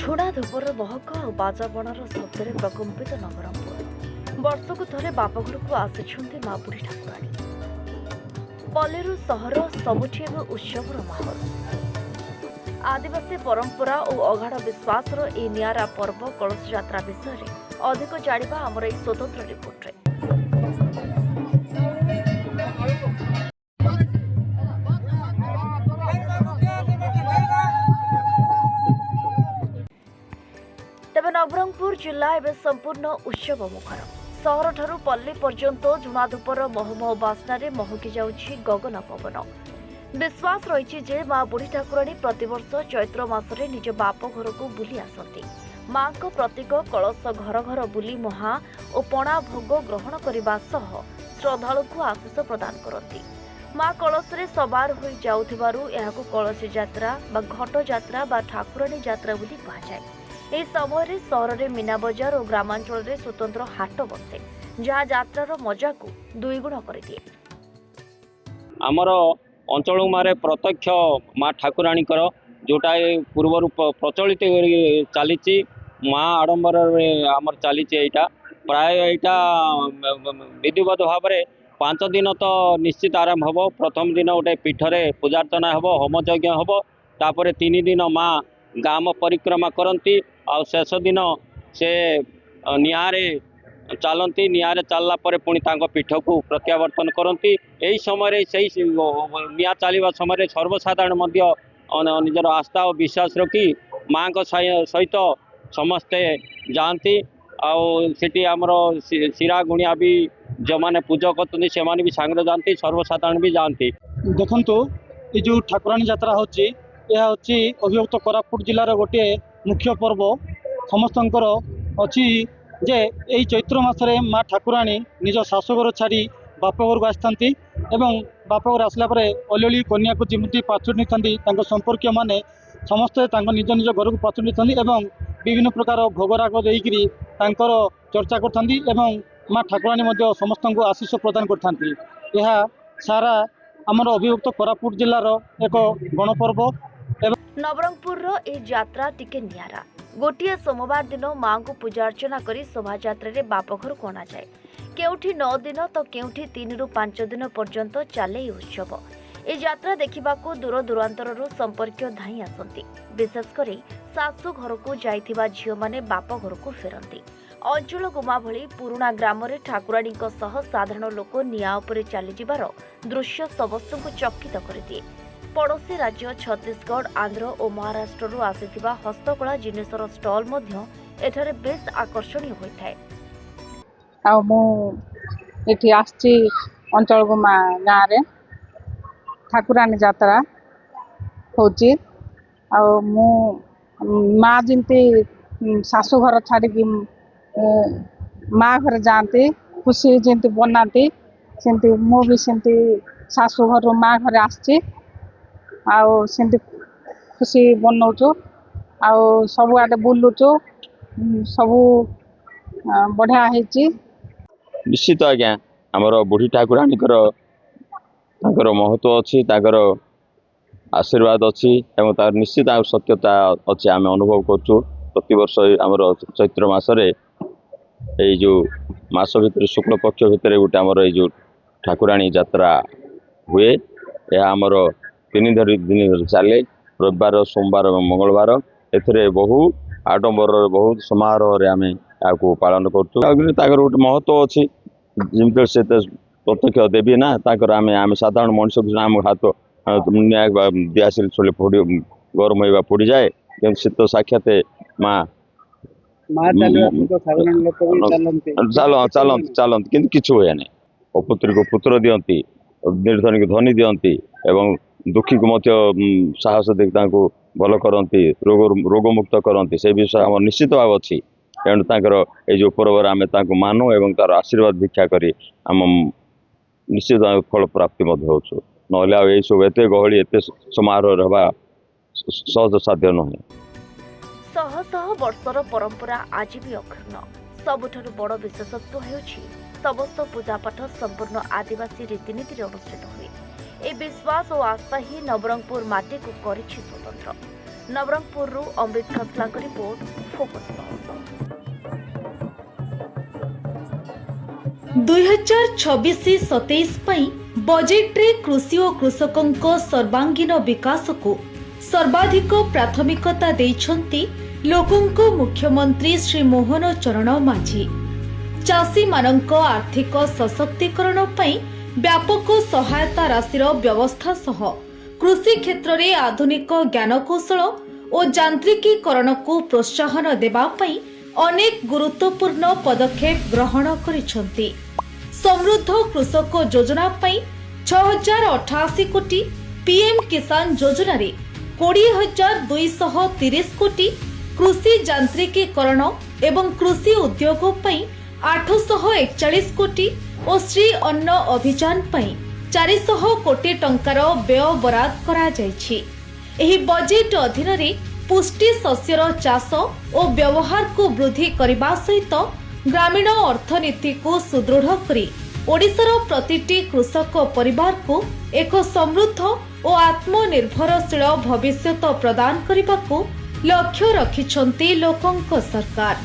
ଝୁଣା ଧୂପର ମହକ ଆଉ ବାଜାବଣାର ଶବ୍ଦରେ ପ୍ରକମ୍ପିତ ନବରଙ୍ଗପୁର। ବର୍ଷକୁ ଥରେ ବାପଘରକୁ ଆସିଛନ୍ତି ମା ବୁଢ଼ୀ ଠାକୁରାଣୀ। ପଲ୍ଲୀରୁ ସହର ସବୁଠି ଏବେ ଉତ୍ସବର ମାହୋଲ। ଆଦିବାସୀ ପରମ୍ପରା ଓ ଅଗାଢ଼ ବିଶ୍ୱାସର ଏହି ନିଆରା ପର୍ବ କଳସ ଯାତ୍ରା ବିଷୟରେ ଅଧିକ ଜାଣିବା ଆମର ଏହି ସ୍ୱତନ୍ତ୍ର ରିପୋର୍ଟରେ। ତେବେ ନବରଙ୍ଗପୁର ଜିଲ୍ଲା ଏବେ ସମ୍ପୂର୍ଣ୍ଣ ଉତ୍ସବ ମୁଖର। ସହରଠାରୁ ପଲ୍ଲୀ ପର୍ଯ୍ୟନ୍ତ ଝୁଣାଧୂପର ମହମହ ବାସ୍ନାରେ ମହକି ଯାଉଛି ଗଗନ ପବନ। ବିଶ୍ୱାସ ରହିଛି ଯେ ମା ବୁଢ଼ୀ ଠାକୁରାଣୀ ପ୍ରତିବର୍ଷ ଚୈତ୍ର ମାସରେ ନିଜ ବାପ ଘରକୁ ବୁଲି ଆସନ୍ତି। ମାଙ୍କ ପ୍ରତୀକ କଳସ ଘର ଘର ବୁଲି ମହା ଓ ପଣା ଭୋଗ ଗ୍ରହଣ କରିବା ସହ ଶ୍ରଦ୍ଧାଳୁଙ୍କୁ ଆଶୀଷ ପ୍ରଦାନ କରନ୍ତି। ମା କଳସରେ ସବାର ହୋଇ ଯାଉଥିବାରୁ ଏହାକୁ କଳସୀ ଯାତ୍ରା ବା ଘଟ ଯାତ୍ରା ବା ଠାକୁରାଣୀ ଯାତ୍ରା ବୋଲି କୁହାଯାଏ। ଏହି ସମୟରେ ସହରରେ ମୀନା ବଜାର ଓ ଗ୍ରାମାଞ୍ଚଳରେ ସ୍ୱତନ୍ତ୍ର ହାଟ ବସେ, ଯାହା ଯାତ୍ରାର ମଜାକୁ ଦୁଇଗୁଣ କରିଦିଏ। ଆମର ଅଞ୍ଚଳ ମାରେ ପ୍ରତ୍ୟକ୍ଷ ମା ଠାକୁରାଣୀଙ୍କର जोटा पूर्वर प्रचलित चली माँ आडंबर आमर चली प्राय यहाँ विधिवत भाव में 5 दिन तो निश्चित आरंभ हम। प्रथम दिन गोटे पीठरे पूजार्चना हम, होम यज्ञ हम, तापर 3 दिन माँ गाम परिक्रमा करती आ शेष दिन से निआरे चलती। निआरे चलला पर पुणी पीठ को प्रत्यावर्तन करती। यही समय से निआ चलवा समय सर्वसाधारण निजर आस्था और विश्वास रखी माँ सहित समस्ते जाती। आठी आमर शिरा गुणिया भी जो मैंने पूजा करते से भी सांगे जाती, सर्वसाधारण भी जाती। देखु ये जो ठाकुराणी यात्रा होची यह होची अभियुक्त कोरापुट जिलार गोटे मुख्य पर्व समस्तंकर अच्छी जे यही चैत्र मासरे माँ ठाकुराणी निज शाशुघर छाड़ी बापघर को आसती एवं बापघर आसला अली कन्या को जमी पाचुड़ी संपर्क मैंने समस्ते निज निज घर को पाचुड़ी एवं विभिन्न प्रकार भोगराग देकर चर्चा करती माँ ठाकुराणी समस्त को आशीष प्रदान करती। सारा आमर अभियुक्त कोरापुट जिलार एक गणपर्व। नवरंगपुर ए यात्रा टिके नियारा। गोटे सोमवार दिन माँ को पूजा अर्चना कर शोभा यात्रा बापघर को अना जाए। केउठी 9 दिन तो केउठी 3 ରୁ 5 दिन पर्यंत चले उत्सव। ए यात्रा देखिबाकू दूर दूरांतररू संपर्क धाई आसती। विशेषकर सासू घर को जाइथिबा झियो माने बाप घर को फेरती। अंचल गुमा भली पुराणा ग्राम रे ठाकुराणी सह साधारण लोक निया उपरे चली जिबार दृश्य समस्त को चकित करदिए। पड़ोशी राज्य छत्तीसगढ़, आंध्र और महाराष्ट्र रू आसिथिबा हस्तकला जिनिसर स्टॉल मध्य एठारे बेस आकर्षणीय होइथाय। आ मु एठी आछि अंचल गुमा गाँव रे ठाकुराणी यात्रा होची। आ मु माँ जमती शाशु घर छाड़ी माँ घर जाती खुशी जमती बनाती सेमती मु भी सेमती शाशु घर माँ घर आसची आमती खुशी बनाऊचु सब आडे बुलुचु सबू बढ़िया है। निश्चित आज्ञा आमर बुढ़ी ठाकुराणी महत्व अच्छी, आशीर्वाद अच्छी एवं तार निश्चित सत्यता अच्छी आम अनुभव करूँ। प्रति वर्ष आमर चैत्र मासरे यही जो मास भितर शुक्ल पक्ष भितर गोटे आमर जो ठाकुराणी यात्रा हुए यह आमर 3 दिन चले, रविवार, सोमवार और मंगलवार। एथिरे बहु आडंबर बहुत समारोह आम या पालन कर गोटे महत्व अच्छी जमी से प्रत्यक्ष देवी ना आम आम साधारण मनुष्य आम हाथ दियासिल छोले गरम होगा पड़ी जाए शीत साक्षात माँ चलती कि किसी हुए ना। अपुत्री को पुत्र दियंती, निर्धनी को धनी दियंती एवं दुखी को साहस दे भल करती, रोग मुक्त करती। से विषय आम निश्चित भाव अच्छी। तेणु ये जो पर्व आम मानु एवं तार आशीर्वाद भिक्षा करी आम निश्चित फल प्राप्ति हो ना सब एत गहली एत समारोह रहा सहज साध्य नुहे। शह शह वर्षर परंपरा आज भी अक्षुण्ण। सबुठारु बड़ विशेषत्व हेउछि समस्त पूजापाठ संपूर्ण आदिवासी रीतिनीति अनुष्ठित हुए। ए विश्वास और आस्था ही नवरंगपुर माटी को करिछि स्वतंत्र। नवरंगपुर अमृत खसला की रिपोर्ट फोकस न्यूज। 2026-27 बजेट रे कृषि और कृषकों सर्वांगीन विकास को सर्वाधिक प्राथमिकता देइछंती लोकंको मुख्यमंत्री श्री मोहन चरण माझी। चाषी मानक आर्थिक सशक्तिकरण पई व्यापक सहायता राशिर व्यवस्था सह कृषि क्षेत्र में आधुनिक ज्ञानकौशल और यांत्रिकीकरण को प्रोत्साहन देबा पई अनेक गुरुत्वपूर्ण पदक्षेप ग्रहण करिसंती। समृद्ध कृषक योजना पई 6088 कोटी, पीएम किसान योजना रे 20,230 कोटी, कृषि यांत्रिकीकरण एवं कृषि उद्योग पई 841 कोटी और श्री अन्न अभियान पई 400 कोटी टंकार व्यय बराद करा जायछि। एही बजेट अधीन रे पुष्टि शस्यर चाष और व्यवहार को वृद्धि करने सहित ग्रामीण अर्थनीति को सुदृढ़ करी ओडिशार प्रतिटी कृषक परिवार को एक समृद्ध और आत्मनिर्भरशील भविष्यत प्रदान करने को लक्ष्य रखिछंती लोकंक सरकार।